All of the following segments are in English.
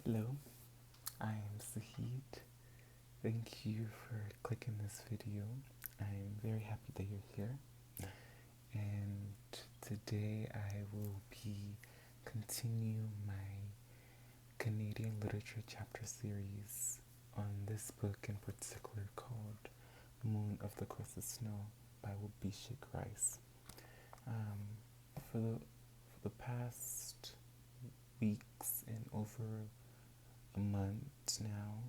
Hello, I am Sahid. Thank you for clicking this video. I'm very happy that you're here. And today I will be continuing my Canadian literature chapter series on this book in particular called Moon of the Crusted Snow by waubgeshig. For the past weeks and over a month now,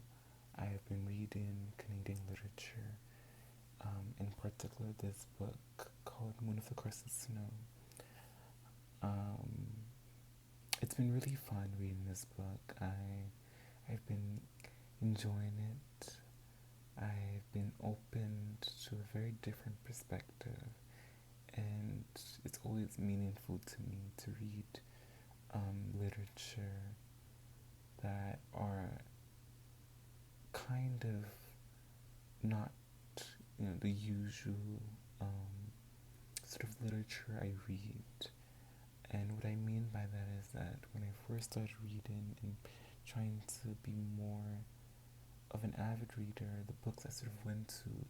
I have been reading Canadian literature, in particular this book called Moon of the Crusted Snow. It's been really fun reading this book. I've been enjoying it. I've been opened to a very different perspective, and it's always meaningful to me to read literature that are kind of not, the usual sort of literature I read. And what I mean by that is that when I first started reading and trying to be more of an avid reader, the books I sort of went to,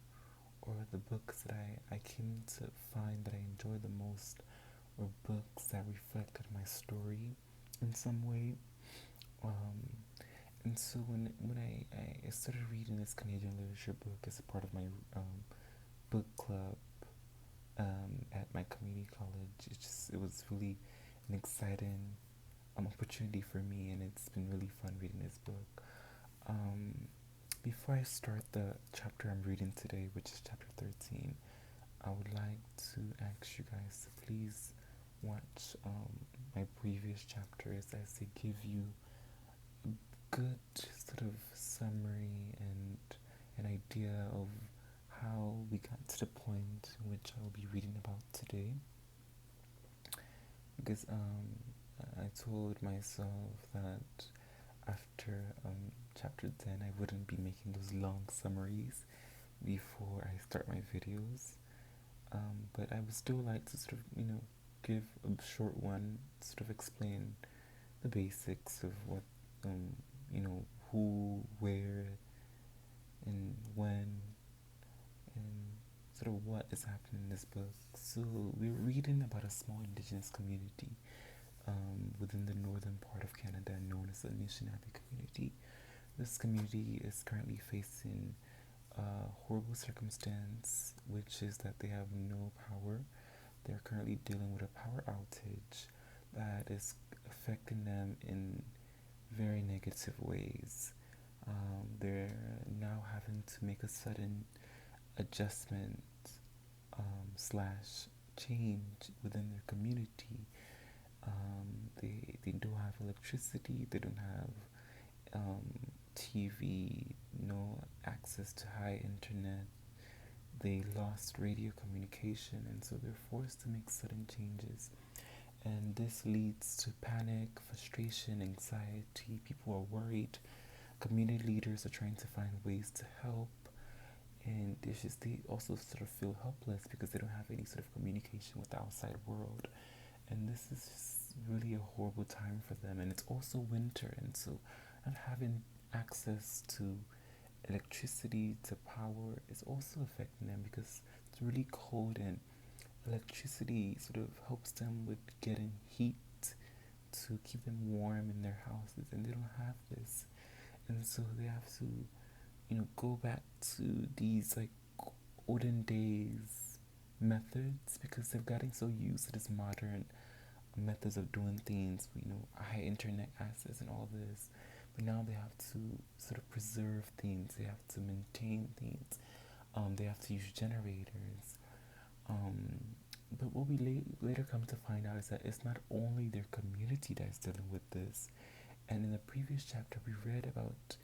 or the books that I came to find that I enjoyed the most, were books that reflected my story in some way. And so when I started reading this Canadian literature book as a part of my book club at my community college, it was really an exciting opportunity for me, and it's been really fun reading this book. Before I start the chapter I'm reading today, which is chapter 13, I would like to ask you guys to please watch my previous chapters as they give you a good sort of summary and an idea of how we got to the point in which I will be reading about today. Because I told myself that after chapter 10 I wouldn't be making those long summaries before I start my videos, but I would still like to sort of give a short one, sort of explain the basics of what who, where, and when, and sort of what is happening in this book. So we're reading about a small indigenous community within the northern part of Canada known as the Anishinaabe community. This community is currently facing a horrible circumstance, which is that they have no power. They're currently dealing with a power outage that is affecting them in very negative ways. They're now having to make a sudden adjustment slash change within their community. They don't have electricity, they don't have TV, no access to high internet. They lost radio communication, and so they're forced to make sudden changes. And this leads to panic, frustration, anxiety. People are worried. Community leaders are trying to find ways to help. And they also sort of feel helpless because they don't have any sort of communication with the outside world. And this is just really a horrible time for them. And it's also winter, and so not having access to electricity, to power, is also affecting them because it's really cold, and electricity sort of helps them with getting heat to keep them warm in their houses, and they don't have this. And so they have to go back to these like olden days methods because they've gotten so used to this modern methods of doing things, high internet access and all this. But now they have to sort of preserve things, they have to maintain things, they have to use generators. But what we later come to find out is that it's not only their community that's dealing with this. And in the previous chapter, we read about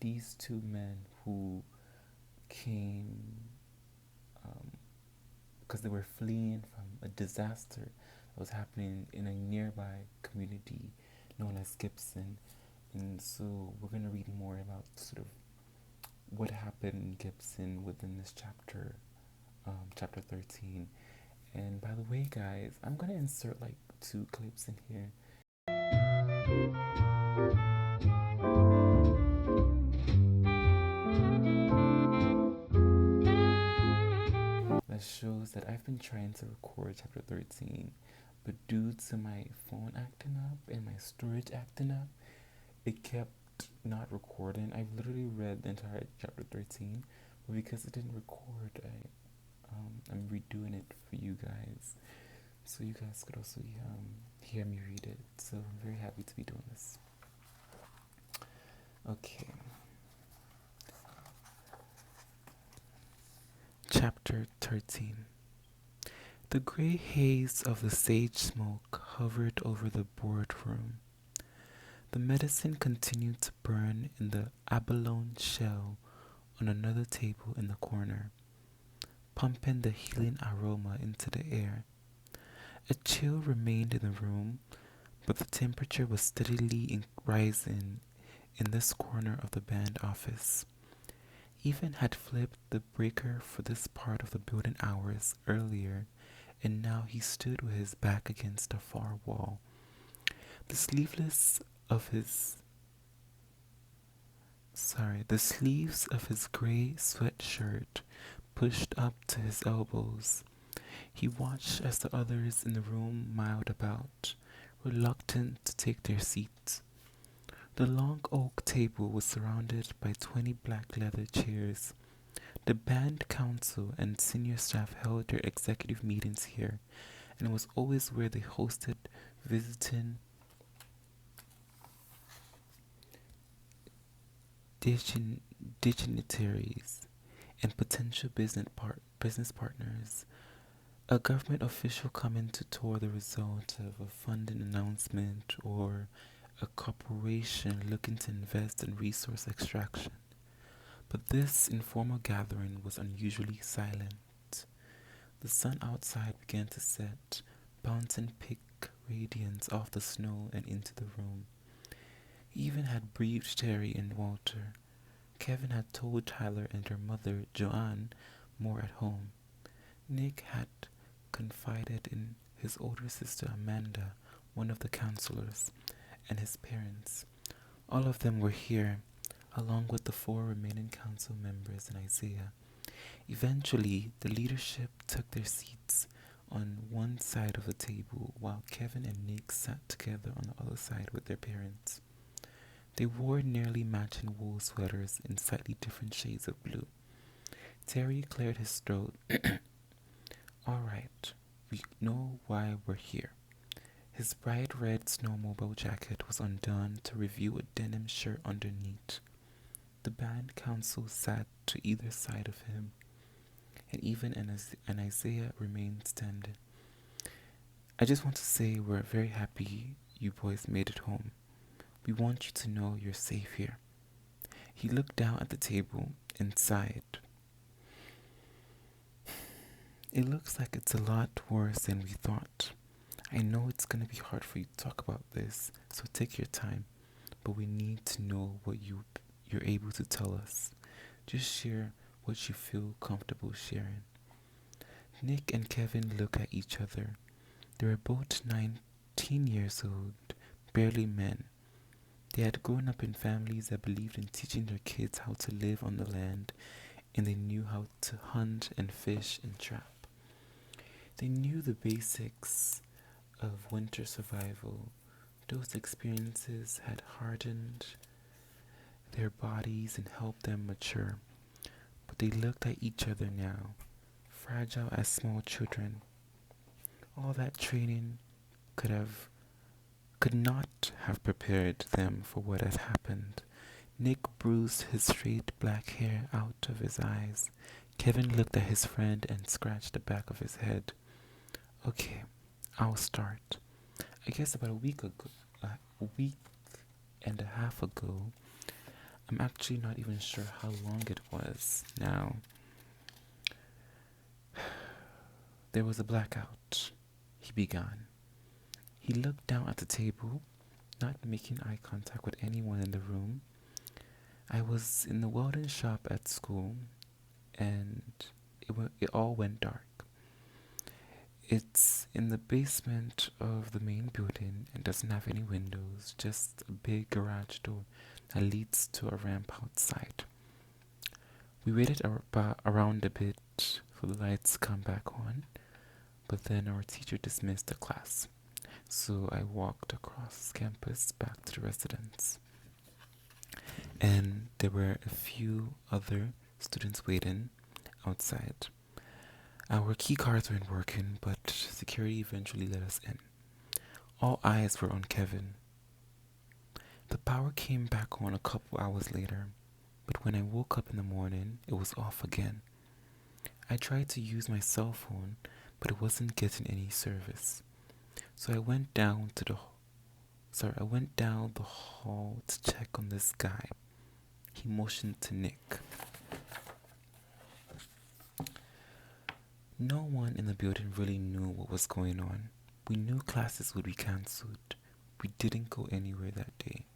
these two men who came because they were fleeing from a disaster that was happening in a nearby community known as Gibson. And so we're going to read more about sort of what happened in Gibson within this chapter, chapter 13. And by the way, guys, I'm going to insert like 2 clips in here. been trying to record chapter 13, but due to my phone acting up and my storage acting up, it kept not recording. I've literally read the entire chapter 13, but because it didn't record, I'm redoing it for you guys, so you guys could also hear me read it. So I'm very happy to be doing this. Okay. Chapter 13. The gray haze of the sage smoke hovered over the boardroom. The medicine continued to burn in the abalone shell on another table in the corner, pumping the healing aroma into the air. A chill remained in the room, but the temperature was steadily rising in this corner of the band office. Even had flipped the breaker for this part of the building hours earlier, and now he stood with his back against a far wall. The sleeves of his gray sweatshirt pushed up to his elbows. He watched as the others in the room miled about, reluctant to take their seats. The long oak table was surrounded by 20 black leather chairs. The band council and senior staff held their executive meetings here, and it was always where they hosted visiting dignitaries and potential business partners. A government official coming to tour the result of a funding announcement, or a corporation looking to invest in resource extraction. But this informal gathering was unusually silent. The sun outside began to set, bouncing pink radiance off the snow and into the room. He even had briefed Terry and Walter. Kevin had told Tyler and her mother, Joanne, more at home. Nick had confided in his older sister Amanda, one of the counselors, and his parents. All of them were here, along with the 4 remaining council members and Isaiah. Eventually, the leadership took their seats on one side of the table, while Kevin and Nick sat together on the other side with their parents. They wore nearly matching wool sweaters in slightly different shades of blue. Terry cleared his throat. All right, we know why we're here. His bright red snowmobile jacket was undone to reveal a denim shirt underneath. The band council sat to either side of him, and even an Isaiah remained standing. I just want to say we're very happy you boys made it home. We want you to know you're safe here. He looked down at the table and sighed. It looks like it's a lot worse than we thought. I know it's going to be hard for you to talk about this, so take your time. But we need to know what you're able to tell us. Just share what you feel comfortable sharing. Nick and Kevin looked at each other. They were both 19 years old, barely men. They had grown up in families that believed in teaching their kids how to live on the land, and they knew how to hunt and fish and trap. They knew the basics of winter survival. Those experiences had hardened their bodies and helped them mature. But they looked at each other now, fragile as small children. All that training could not have prepared them for what had happened. Nick bruised his straight black hair out of his eyes. Kevin looked at his friend and scratched the back of his head. Okay, I'll start. I guess about a week and a half ago, I'm actually not even sure how long it was now. There was a blackout, he began. He looked down at the table, not making eye contact with anyone in the room. I was in the welding shop at school, and it all went dark. It's in the basement of the main building and doesn't have any windows, just a big garage door that leads to a ramp outside. We waited around a bit for the lights to come back on. But then our teacher dismissed the class, so I walked across campus back to the residence. And there were a few other students waiting outside. Our key cards weren't working, but security eventually let us in. All eyes were on Kevin. The power came back on a couple hours later, but when I woke up in the morning, it was off again. I tried to use my cell phone, but it wasn't getting any service. So I went down the hall to check on this guy. He motioned to Nick. No one in the building really knew what was going on. We knew classes would be cancelled. We didn't go anywhere that day.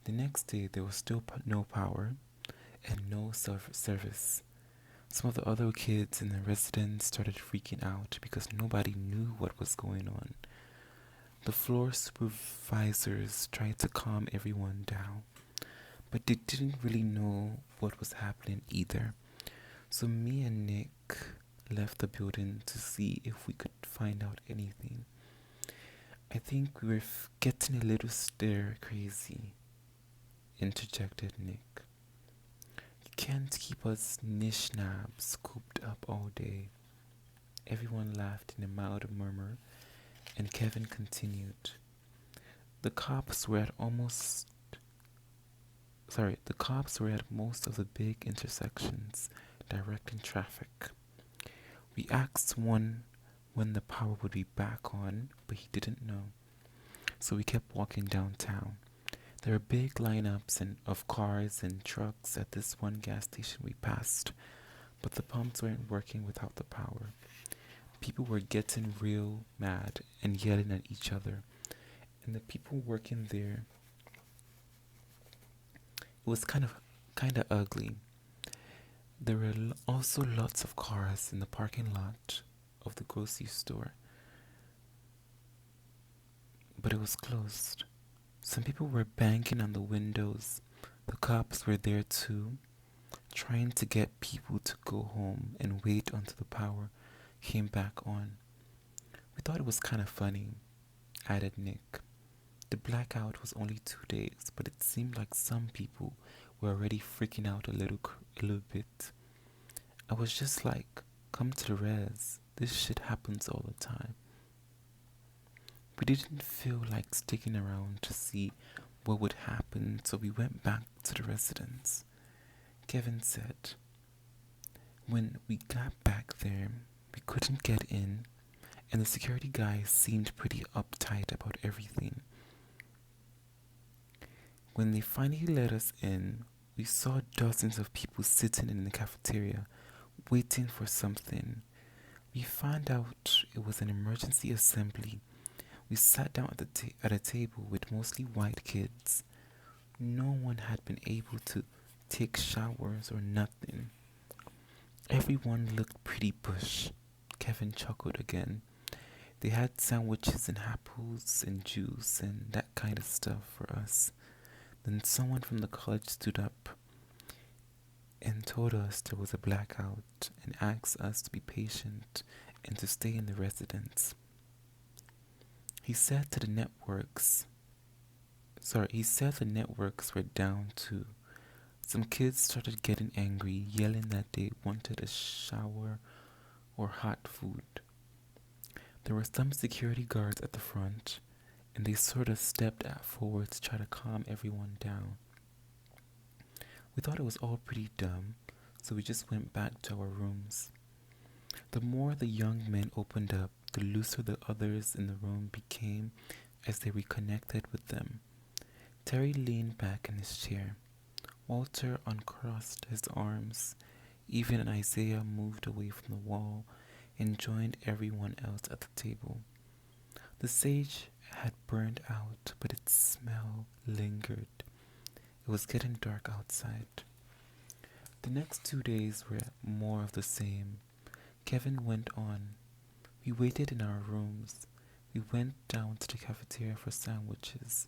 The next day, there was still no power and no service. Some of the other kids in the residence started freaking out because nobody knew what was going on. The floor supervisors tried to calm everyone down, but they didn't really know what was happening either. So me and Nick left the building to see if we could find out anything. I think we were getting a little stir crazy, interjected Nick. You can't keep us nishnabs cooped up all day. Everyone laughed in a mild murmur, and Kevin continued. The cops were at most of the big intersections directing traffic. We asked one when the power would be back on, but he didn't know. So we kept walking downtown. There were big lineups of cars and trucks at this one gas station we passed, but the pumps weren't working without the power. People were getting real mad and yelling at each other, and the people working there, it was kind of ugly. There were also lots of cars in the parking lot of the grocery store, but it was closed. Some people were banging on the windows. The cops were there too, trying to get people to go home and wait until the power came back on. We thought it was kind of funny, added Nick. The blackout was only 2 days, but it seemed like some people were already freaking out a little bit. I was just like, come to the res. This shit happens all the time. We didn't feel like sticking around to see what would happen, so we went back to the residence. Kevin said, when we got back there, we couldn't get in, and the security guy seemed pretty uptight about everything. When they finally let us in, we saw dozens of people sitting in the cafeteria, waiting for something. We found out it was an emergency assembly. We sat down at a table with mostly white kids. No one had been able to take showers or nothing. Everyone looked pretty bush. Kevin chuckled again. They had sandwiches and apples and juice and that kind of stuff for us. Then someone from the college stood up and told us there was a blackout and asked us to be patient and to stay in the residence. He said the networks were down too. Some kids started getting angry, yelling that they wanted a shower or hot food. There were some security guards at the front, and they sort of stepped forward to try to calm everyone down. We thought it was all pretty dumb, so we just went back to our rooms. The more the young men opened up, the looser the others in the room became as they reconnected with them. Terry leaned back in his chair. Walter uncrossed his arms. Even Isaiah moved away from the wall and joined everyone else at the table. The sage had burned out, but its smell lingered. It was getting dark outside. The next 2 days were more of the same. Kevin went on. We waited in our rooms. We went down to the cafeteria for sandwiches.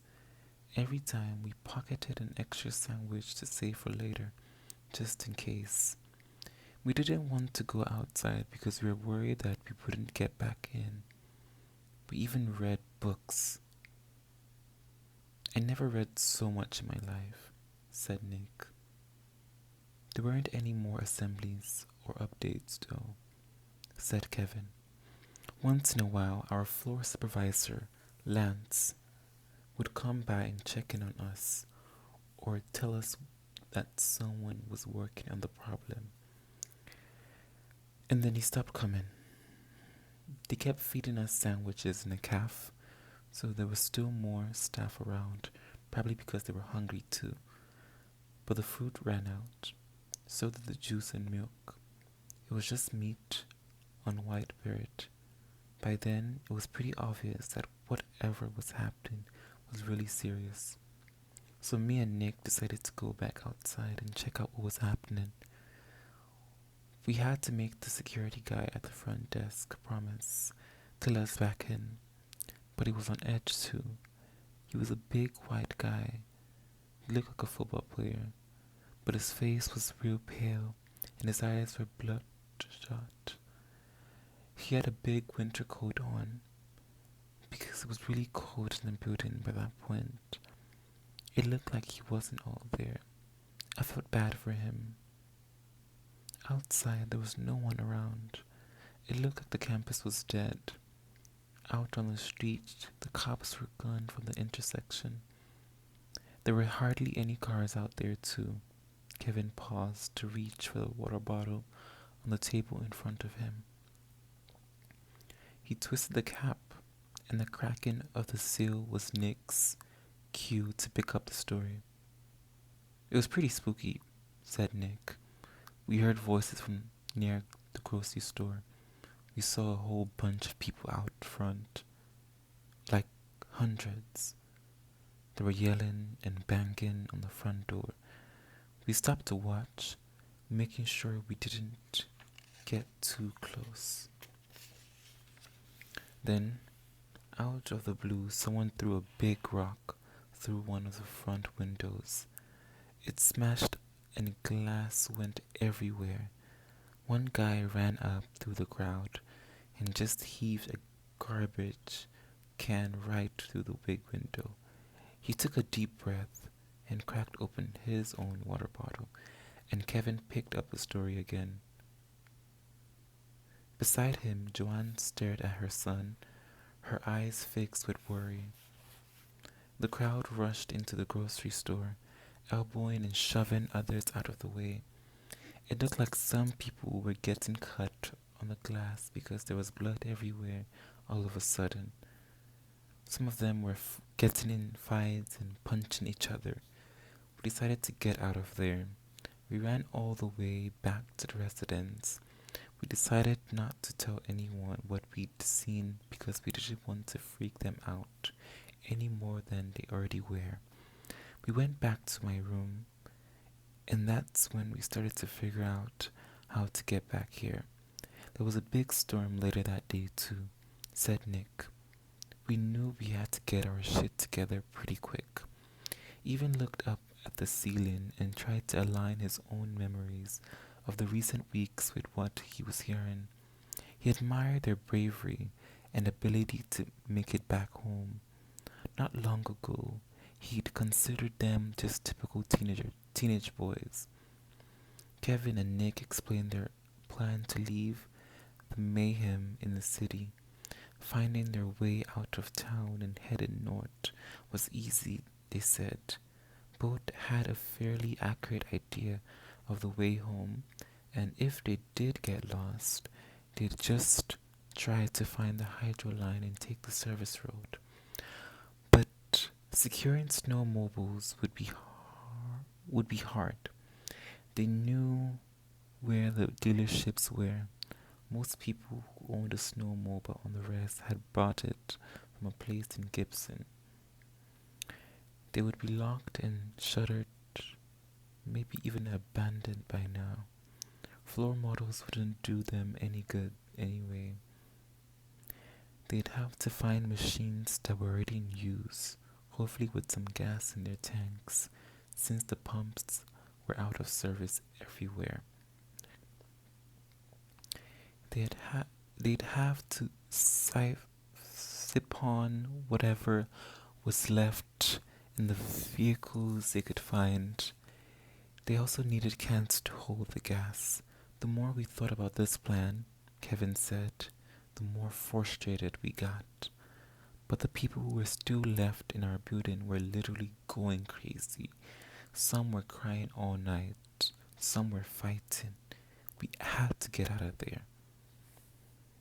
Every time we pocketed an extra sandwich to save for later, just in case. We didn't want to go outside because we were worried that we wouldn't get back in. We even read books. I never read so much in my life, said Nick. There weren't any more assemblies or updates, though, said Kevin. Once in a while, our floor supervisor, Lance, would come by and check in on us or tell us that someone was working on the problem. And then he stopped coming. They kept feeding us sandwiches in a cafe, so there was still more staff around, probably because they were hungry too. But the food ran out, so did the juice and milk. It was just meat on white bread. By then, it was pretty obvious that whatever was happening was really serious. So me and Nick decided to go back outside and check out what was happening. We had to make the security guy at the front desk promise to let us back in, but he was on edge too. He was a big white guy. He looked like a football player, but his face was real pale and his eyes were bloodshot. He had a big winter coat on because it was really cold in the building by that point. It looked like he wasn't all there. I felt bad for him. Outside, there was no one around. It looked like the campus was dead. Out on the street, the cops were gone from the intersection. There were hardly any cars out there, too. Kevin paused to reach for the water bottle on the table in front of him. He twisted the cap, and the cracking of the seal was Nick's cue to pick up the story. It was pretty spooky, said Nick. We heard voices from near the grocery store. We saw a whole bunch of people out front, like hundreds. They were yelling and banging on the front door. We stopped to watch, making sure we didn't get too close. Then, out of the blue, someone threw a big rock through one of the front windows. It smashed and glass went everywhere. One guy ran up through the crowd and just heaved a garbage can right through the big window. He took a deep breath and cracked open his own water bottle, and Kevin picked up the story again. Beside him, Joanne stared at her son, her eyes fixed with worry. The crowd rushed into the grocery store, elbowing and shoving others out of the way. It looked like some people were getting cut on the glass because there was blood everywhere all of a sudden. Some of them were getting in fights and punching each other. We decided to get out of there. We ran all the way back to the residence. We decided not to tell anyone what we'd seen because we didn't want to freak them out any more than they already were. We went back to my room, and that's when we started to figure out how to get back here. There was a big storm later that day too, said Nick. We knew we had to get our shit together pretty quick. Even looked up at the ceiling and tried to align his own memories of the recent weeks with what he was hearing. He admired their bravery and ability to make it back home. Not long ago, he'd considered them just typical teenage boys. Kevin and Nick explained their plan to leave the mayhem in the city. Finding their way out of town and headed north was easy, they said. Both had a fairly accurate idea of the way home, and if they did get lost, they'd just try to find the hydro line and take the service road. But securing snowmobiles would be hard. They knew where the dealerships were. Most people who owned a snowmobile on the rest had bought it from a place in Gibson. They would be locked and shuttered, maybe even abandoned by now. Floor models wouldn't do them any good anyway. They'd have to find machines that were already in use, hopefully with some gas in their tanks, since the pumps were out of service everywhere. They'd they'd have to sip on whatever was left in the vehicles they could find. They also needed cans to hold the gas. The more we thought about this plan, Kevin said, the more frustrated we got. But the people who were still left in our building were literally going crazy. Some were crying all night, some were fighting. We had to get out of there.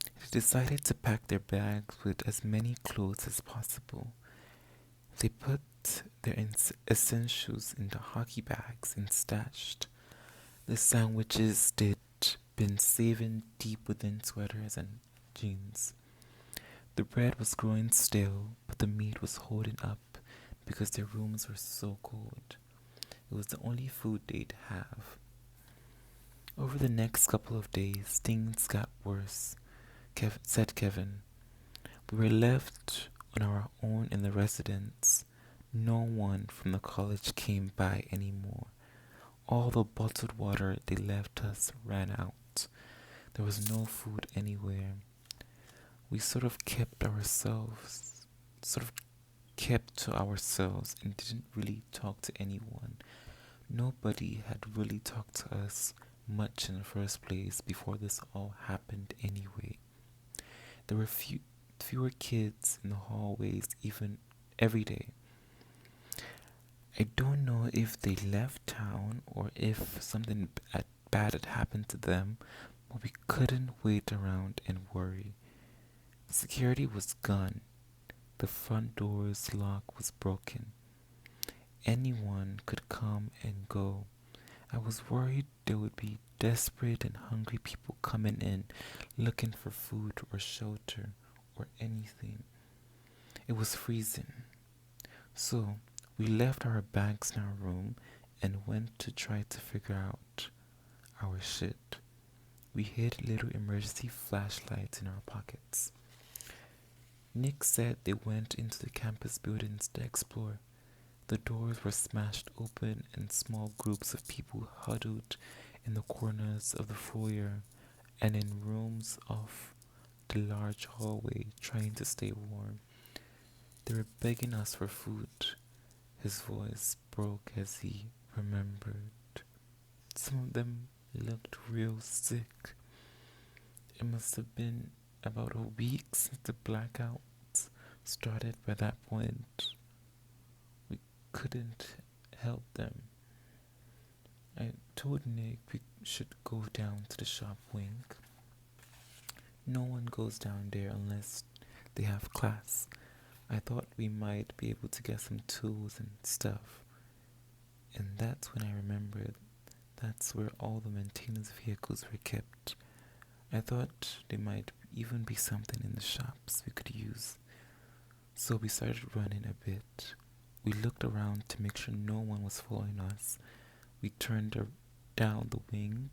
They decided to pack their bags with as many clothes as possible. They put their essentials into hockey bags and stashed the sandwiches they'd been saving deep within sweaters and jeans. The bread was growing stale, but the meat was holding up because their rooms were so cold. It was the only food they'd have. Over the next couple of days, things got worse, said Kevin. We were left on our own in the residence. No one from the college came by anymore. All the bottled water they left us ran out. There was no food anywhere. We sort of kept to ourselves and didn't really talk to anyone. Nobody had really talked to us much in the first place before this all happened anyway. There were fewer kids in the hallways even every day. I don't know if they left town or if something bad had happened to them, but we couldn't wait around and worry. Security was gone. The front door's lock was broken. Anyone could come and go. I was worried there would be desperate and hungry people coming in looking for food or shelter or anything. It was freezing. So we left our bags in our room and went to try to figure out our shit. We hid little emergency flashlights in our pockets. Nick said they went into the campus buildings to explore. The doors were smashed open and small groups of people huddled in the corners of the foyer and in rooms off the large hallway trying to stay warm. They were begging us for food. His voice broke as he remembered. Some of them looked real sick. It must have been about a week since the blackouts started by that point. We couldn't help them. I told Nick we should go down to the shop wing. No one goes down there unless they have class. I thought we might be able to get some tools and stuff. And that's when I remembered that's where all the maintenance vehicles were kept. I thought there might even be something in the shops we could use. So we started running a bit. We looked around to make sure no one was following us. We turned down the wing,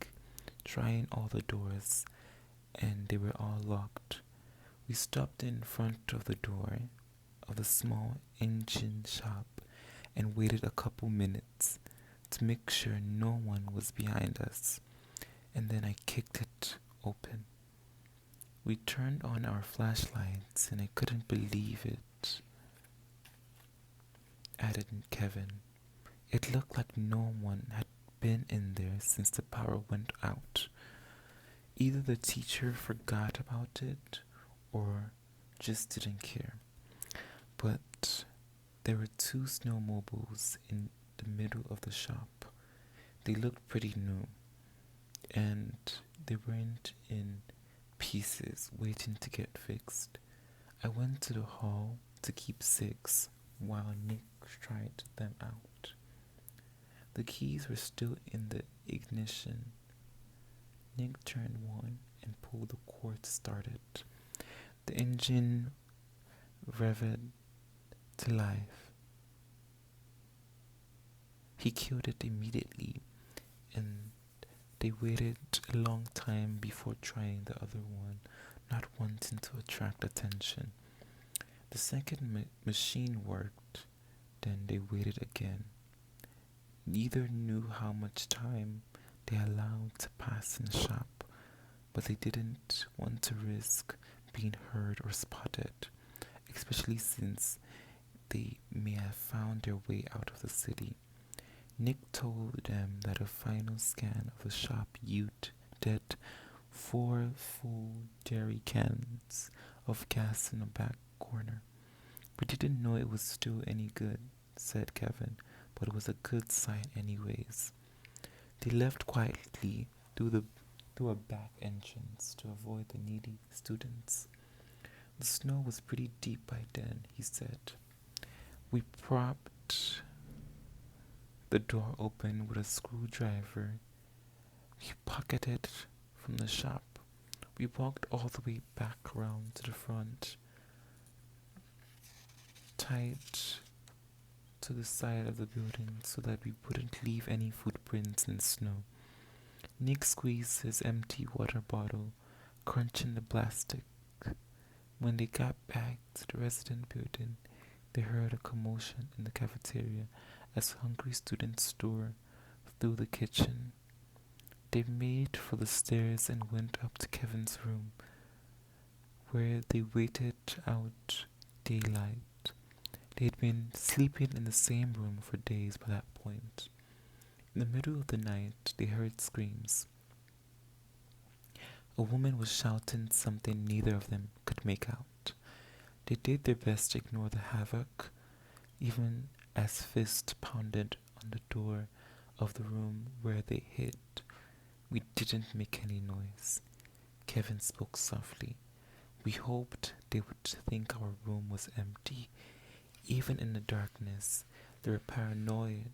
trying all the doors, and they were all locked. We stopped in front of the door of the small engine shop and waited a couple minutes to make sure no one was behind us. And then I kicked it open. We turned on our flashlights and I couldn't believe it, added Kevin. It looked like no one had been in there since the power went out. Either the teacher forgot about it or just didn't care. But there were 2 snowmobiles in the middle of the shop. They looked pretty new, and they weren't in pieces waiting to get fixed. I went to the hall to keep 6 while Nick tried them out. The keys were still in the ignition. Nick turned one and pulled the cord to start it. The engine revved to life. He killed it immediately, and they waited a long time before trying the other one, not wanting to attract attention. The second machine worked, then they waited again. Neither knew how much time they allowed to pass in the shop, but they didn't want to risk being heard or spotted, especially since they may have found their way out of the city. Nick told them that a final scan of the shop yielded 4 full jerry cans of gas in the back corner. We didn't know it was still any good, said Kevin, but it was a good sign anyways. They left quietly through a back entrance to avoid the needy students. The snow was pretty deep by then, he said. We propped the door open with a screwdriver we pocketed from the shop. We walked all the way back around to the front, tied to the side of the building so that we wouldn't leave any footprints in the snow. Nick squeezed his empty water bottle, crunching the plastic. When they got back to the resident building, they heard a commotion in the cafeteria as hungry students tore through the kitchen. They made for the stairs and went up to Kevin's room, where they waited out daylight. They had been sleeping in the same room for days by that point. In the middle of the night, they heard screams. A woman was shouting something neither of them could make out. They did their best to ignore the havoc, even as fists pounded on the door of the room where they hid. We didn't make any noise. Kevin spoke softly. We hoped they would think our room was empty. Even in the darkness, they were paranoid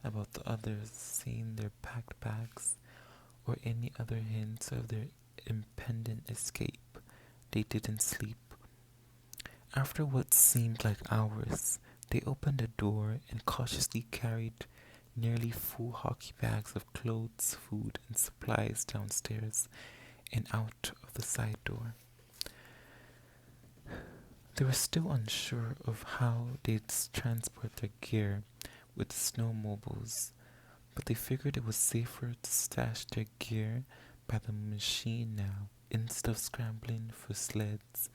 about the others seeing their packed bags or any other hints of their impending escape. They didn't sleep. After what seemed like hours, they opened the door and cautiously carried nearly full hockey bags of clothes, food, and supplies downstairs and out of the side door. They were still unsure of how they'd transport their gear with the snowmobiles, but they figured it was safer to stash their gear by the machine now instead of scrambling for sleds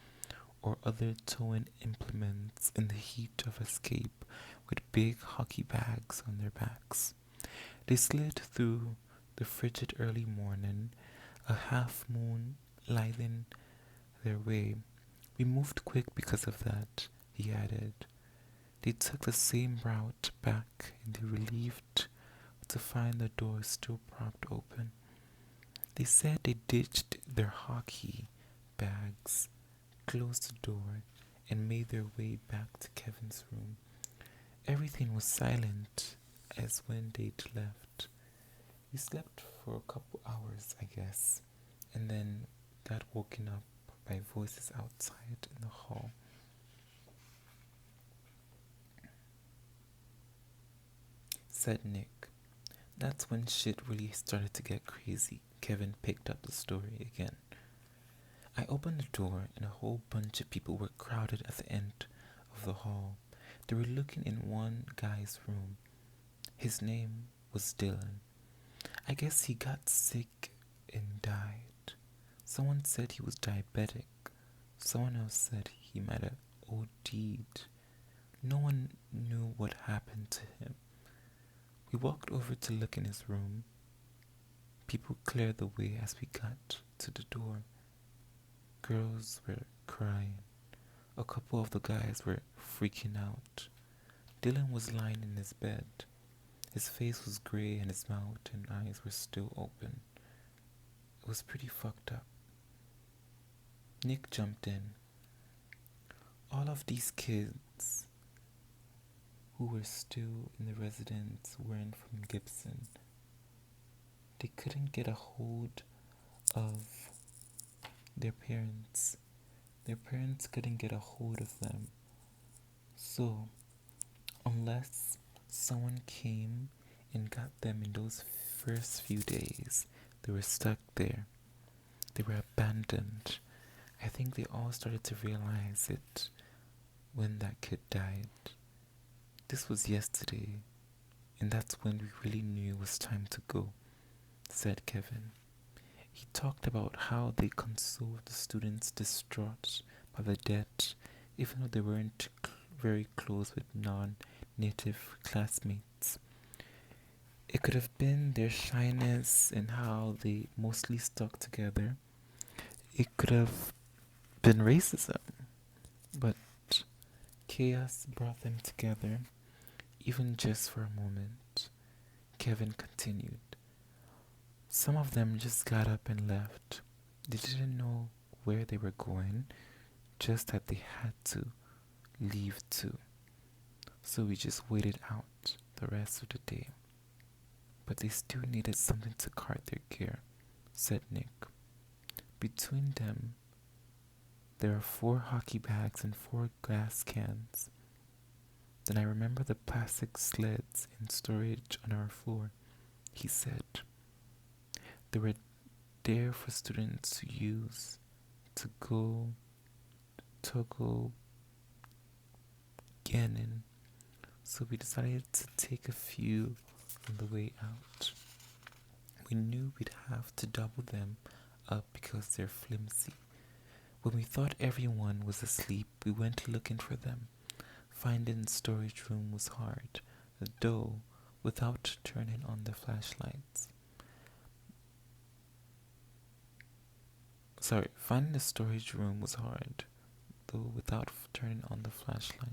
or other towing implements in the heat of escape with big hockey bags on their backs. They slid through the frigid early morning, a half moon lighting their way. We moved quick because of that, he added. They took the same route back and they were relieved to find the door still propped open. They said they ditched their hockey bags, closed the door, and made their way back to Kevin's room. Everything was silent as when they'd left. We slept for a couple hours, I guess, and then got woken up by voices outside in the hall. Said Nick. That's when shit really started to get crazy. Kevin picked up the story again. I opened the door and a whole bunch of people were crowded at the end of the hall. They were looking in one guy's room. His name was Dylan. I guess he got sick and died. Someone said he was diabetic. Someone else said he might have OD'd. No one knew what happened to him. We walked over to look in his room. People cleared the way as we got to the door. Girls were crying. A couple of the guys were freaking out. Dylan was lying in his bed. His face was gray and his mouth and eyes were still open. It was pretty fucked up. Nick jumped in. All of these kids who were still in the residence weren't from Gibson. They couldn't get a hold of their parents. Their parents couldn't get a hold of them. So, unless someone came and got them in those first few days, they were stuck there. They were abandoned. I think they all started to realize it when that kid died. This was yesterday, and that's when we really knew it was time to go, said Kevin. He talked about how they consoled the students distraught by the debt, even though they weren't very close with non-native classmates. It could have been their shyness and how they mostly stuck together. It could have been racism, but chaos brought them together, even just for a moment. Kevin continued. Some of them just got up and left. They didn't know where they were going, just that they had to leave too. So we just waited out the rest of the day. But they still needed something to cart their gear, said Nick. Between them, there are 4 hockey bags and 4 gas cans. Then I remember the plastic sleds in storage on our floor, he said. They were there for students to use to go again. So we decided to take a few on the way out. We knew we'd have to double them up because they're flimsy. When we thought everyone was asleep, we went looking for them. Finding the storage room was hard, though without turning on the flashlights. Finding the storage room was hard, though without turning on the flashlight.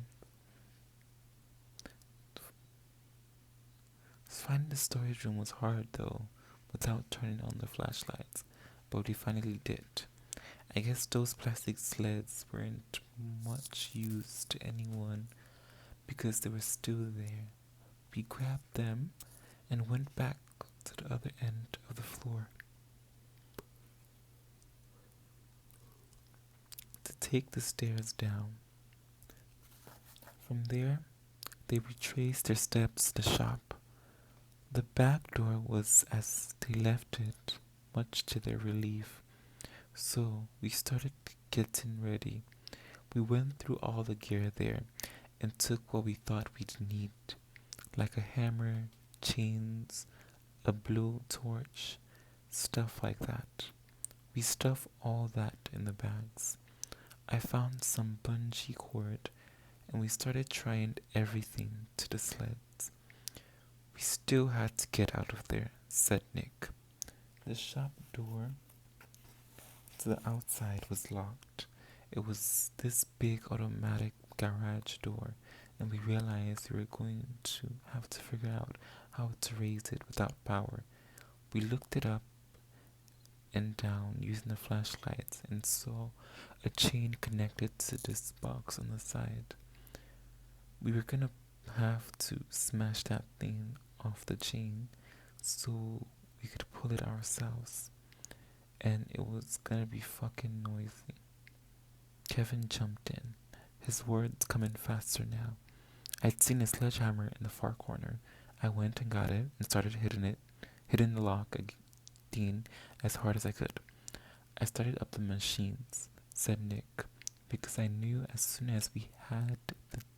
Finding the storage room was hard, though, without turning on the flashlights, but we finally did. I guess those plastic sleds weren't much use to anyone because they were still there. We grabbed them and went back to the other end of the floor to take the stairs down. From there, they retraced their steps to the shop. The back door was as they left it, much to their relief. So we started getting ready. We went through all the gear there and took what we thought we'd need, like a hammer, chains, a blowtorch, stuff like that. We stuffed all that in the bags. I found some bungee cord and we started trying everything to the sleds. We still had to get out of there, said Nick. The shop door to the outside was locked. It was this big automatic garage door, and we realized we were going to have to figure out how to raise it without power. We looked it up and down using the flashlights and saw a chain connected to this box on the side. We were gonna have to smash that thing off the chain so we could pull it ourselves, and it was gonna be fucking noisy. Kevin jumped in, his words coming faster now. I'd seen a sledgehammer in the far corner. I went and got it and started hitting the lock again as hard as I could. I started up the machines, said Nick, because I knew as soon as we had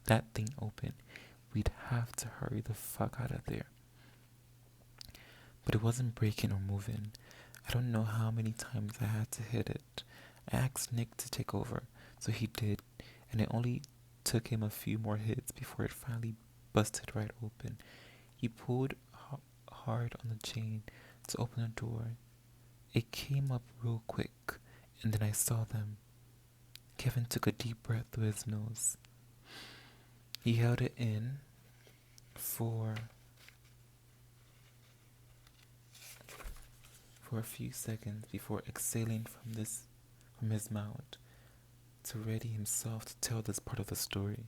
that thing open, we'd have to hurry the fuck out of there. But it wasn't breaking or moving. I don't know how many times I had to hit it. I asked Nick to take over, so he did, and it only took him a few more hits before it finally busted right open. He pulled hard on the chain to open the door. It came up real quick, and then I saw them. Kevin took a deep breath through his nose. He held it in for a few seconds before exhaling from his mouth to ready himself to tell this part of the story.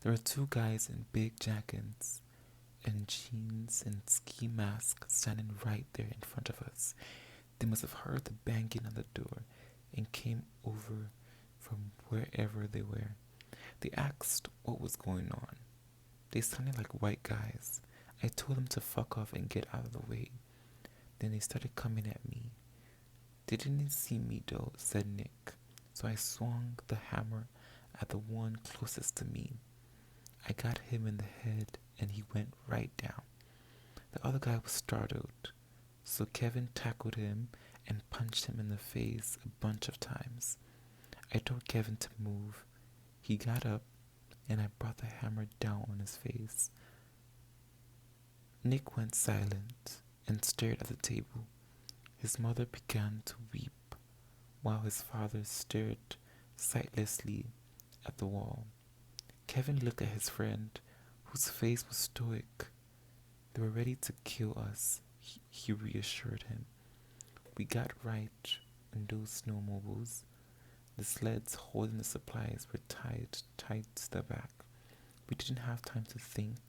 There were 2 guys in big jackets and jeans and ski masks standing right there in front of us. They must have heard the banging on the door and came over from wherever they were. They asked what was going on. They sounded like white guys. I told them to fuck off and get out of the way. Then they started coming at me. They didn't see me though, said Nick, so I swung the hammer at the one closest to me. I got him in the head and he went right down. The other guy was startled, so Kevin tackled him and punched him in the face a bunch of times. I told Kevin to move. He got up, and I brought the hammer down on his face. Nick went silent and stared at the table. His mother began to weep, while his father stared sightlessly at the wall. Kevin looked at his friend, whose face was stoic. They were ready to kill us, he reassured him. We got right on those snowmobiles. The sleds holding the supplies were tied to the back. We didn't have time to think,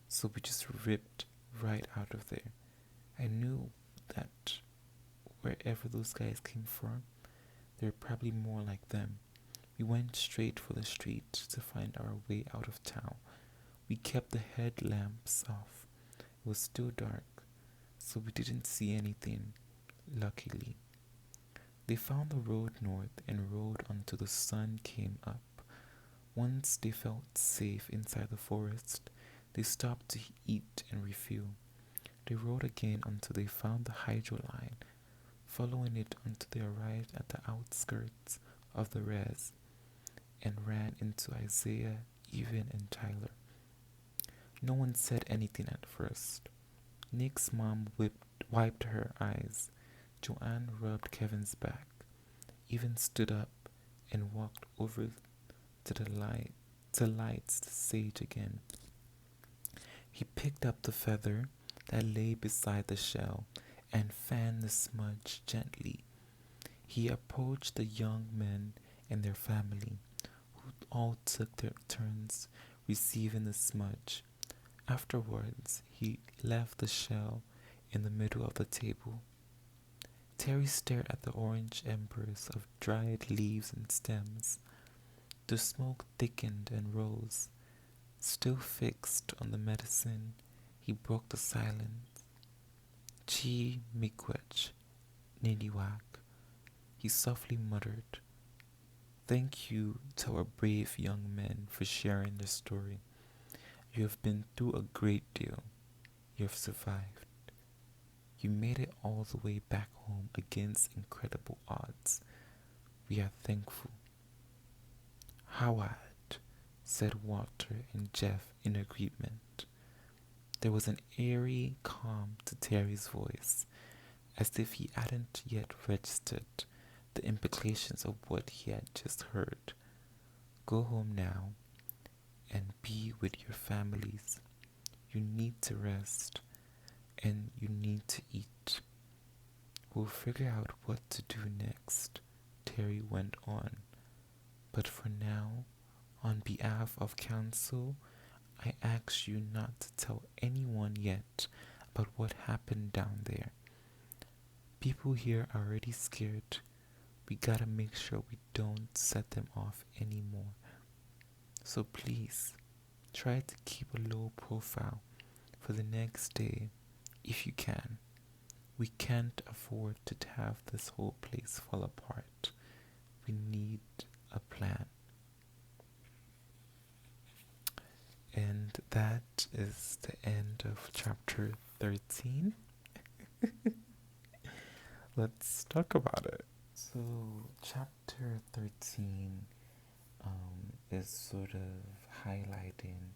so we just ripped right out of there. I knew that wherever those guys came from, there were probably more like them. We went straight for the street to find our way out of town. We kept the headlamps off. It was still dark, so we didn't see anything, luckily. They found the road north and rode until the sun came up. Once they felt safe inside the forest, they stopped to eat and refuel. They rode again until they found the hydro line, following it until they arrived at the outskirts of the res and ran into Isaiah, Evan, and Tyler. No one said anything at first. Nick's mom wiped her eyes. Joanne rubbed Kevin's back. Evan stood up and walked over to the light the sage again. He picked up the feather that lay beside the shell and fanned the smudge gently. He approached the young men and their family, who all took their turns receiving the smudge. Afterwards, he left the shell in the middle of the table. Terry stared at the orange embers of dried leaves and stems. The smoke thickened and rose. Still fixed on the medicine, he broke the silence. Chi miigwech, niliwak, he softly muttered. Thank you to our brave young men for sharing their story. You have been through a great deal. You have survived. You made it all the way back home against incredible odds. We are thankful. Howard, said Walter and Jeff in agreement. There was an eerie calm to Terry's voice, as if he hadn't yet registered the implications of what he had just heard. Go home now and be with your families. You need to rest and you need to eat. We'll figure out what to do next, Terry went on. But for now, on behalf of council, I ask you not to tell anyone yet about what happened down there. People here are already scared. We gotta make sure we don't set them off anymore. So please, try to keep a low profile for the next day if you can. We can't afford to have this whole place fall apart. We need a plan. And that is the end of chapter 13. Let's talk about it. So, chapter 13 is sort of highlighting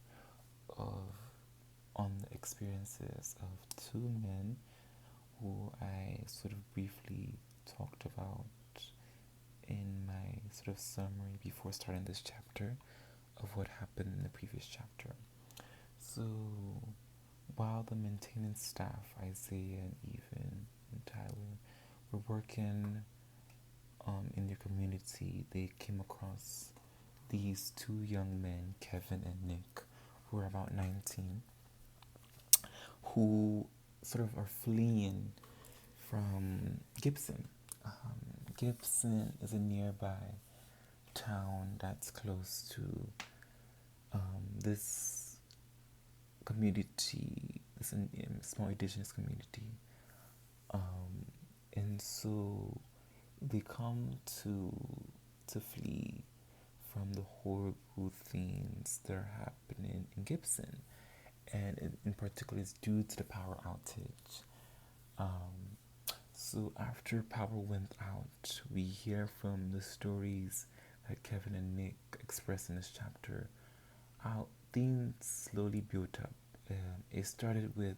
on the experiences of two men who I sort of briefly talked about in my sort of summary before starting this chapter of what happened in the previous chapter. So, while the maintenance staff, Isaiah and Evan and Tyler, were working in their community, they came across these two young men, Kevin and Nick, who are about 19, who sort of are fleeing from Gibson. Gibson is a nearby town that's close to this community, this small indigenous community, and so they come to flee from the horrible things that are happening in Gibson, and in particular it's due to the power outage. So after power went out, we hear from the stories that Kevin and Nick express in this chapter how things slowly built up. It started with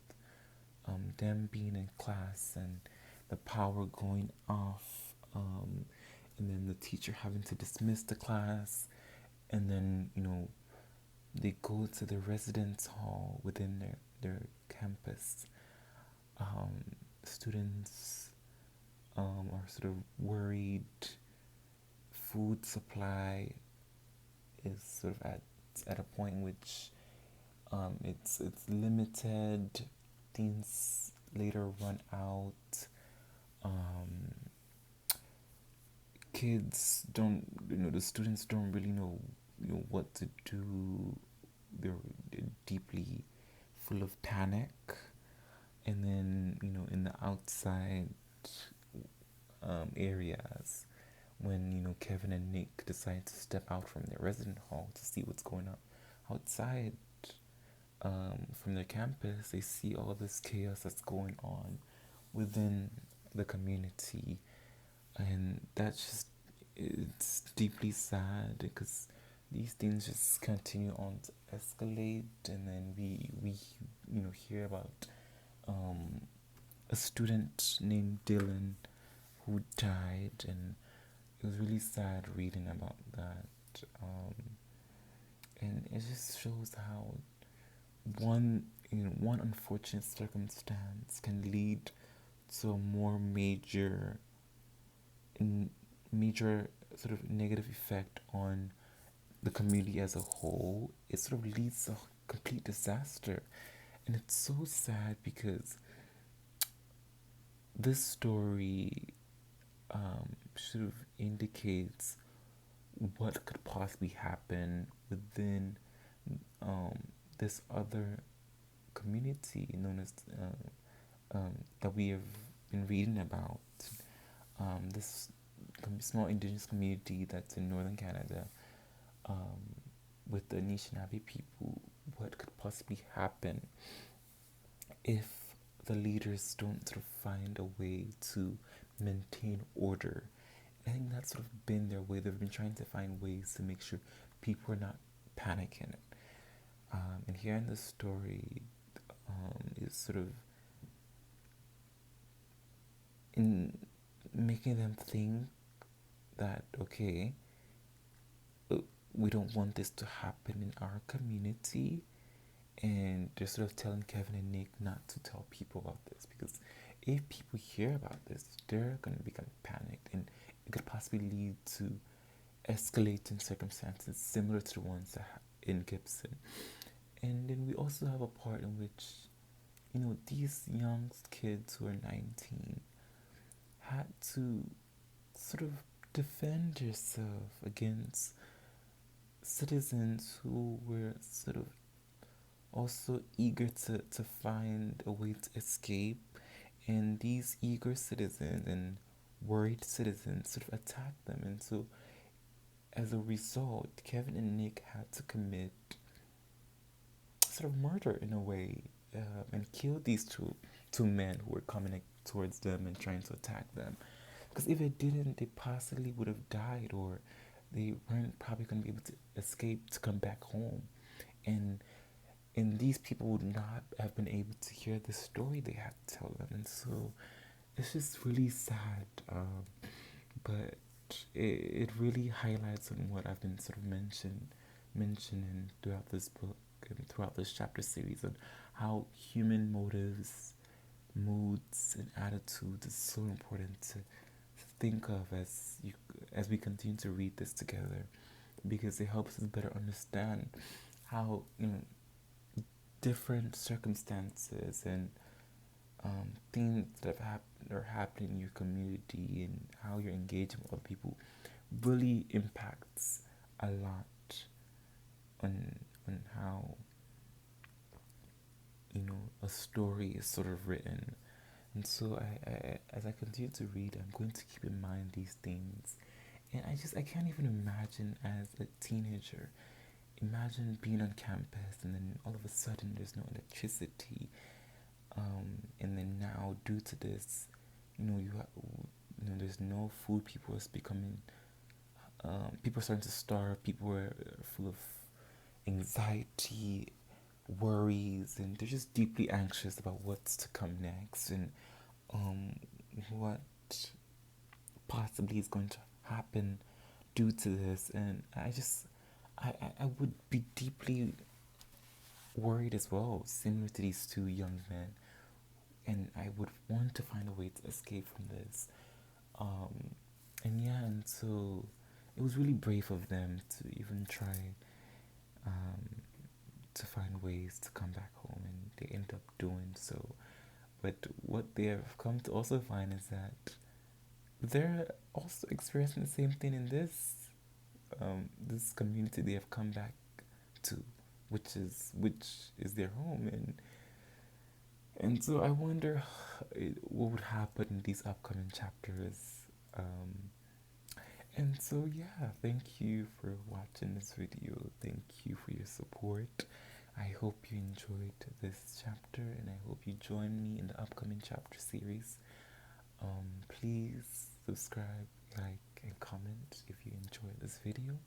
them being in class and the power going off, and then the teacher having to dismiss the class, and then they go to the residence hall within their campus. Students are sort of worried. Food supply is sort of at a point in which it's limited. Things later run out. Um, Kids don't, the students don't really know, what to do. They're deeply full of panic. And then, in the outside areas, when, Kevin and Nick decide to step out from their resident hall to see what's going on outside, from their campus, they see all this chaos that's going on within the community. And that's just, it's deeply sad because these things just continue on to escalate, and then we hear about a student named Dylan who died, and it was really sad reading about that. And it just shows how one unfortunate circumstance can lead to a more major sort of negative effect on the community as a whole. It sort of leads to a complete disaster. And it's so sad because this story sort of indicates what could possibly happen within this other community known as that we have been reading about. This small indigenous community that's in northern Canada, with the Anishinaabe people. What could possibly happen if the leaders don't sort of find a way to maintain order? I think that's sort of been their way. They've been trying to find ways to make sure people are not panicking. And here in the story is sort of in making them think that, okay, we don't want this to happen in our community, and they're sort of telling Kevin and Nick not to tell people about this, because if people hear about this, they're going to become panicked, and it could possibly lead to escalating circumstances similar to the ones in Gibson. And then we also have a part in which, these young kids who are 19 had to sort of defend yourself against citizens who were sort of also eager to find a way to escape, and these eager citizens and worried citizens sort of attacked them. And so as a result, Kevin and Nick had to commit sort of murder in a way, and kill these two men who were coming towards them and trying to attack them. Because if it didn't, they possibly would have died, or they weren't probably going to be able to escape to come back home. And these people would not have been able to hear the story they had to tell them. And so it's just really sad. But it really highlights on what I've been sort of mentioning throughout this book and throughout this chapter series, on how human motives, moods, and attitudes is so important to think of as we continue to read this together, because it helps us better understand how different circumstances and things that have happened or happening in your community, and how you're engaging with other people really impacts a lot on how a story is sort of written. And so I as I continue to read, I'm going to keep in mind these things. And I can't even imagine as a teenager, imagine being on campus and then all of a sudden there's no electricity. And then now, due to this, there's no food. People are becoming, people are starting to starve. People are full of anxiety, worries, and they're just deeply anxious about what's to come next and um, what possibly is going to happen due to this. And I would be deeply worried as well, similar to these two young men, and I would want to find a way to escape from this. Um, and yeah, and so it was really brave of them to even try um, to find ways to come back home, and they end up doing so. But what they have come to also find is that they're also experiencing the same thing in this community they have come back to, which is their home. And so I wonder what would happen in these upcoming chapters. Um, and so yeah, thank you for watching this video. Thank you for your support. I hope you enjoyed this chapter, and I hope you join me in the upcoming chapter series. Please subscribe, like, and comment if you enjoyed this video.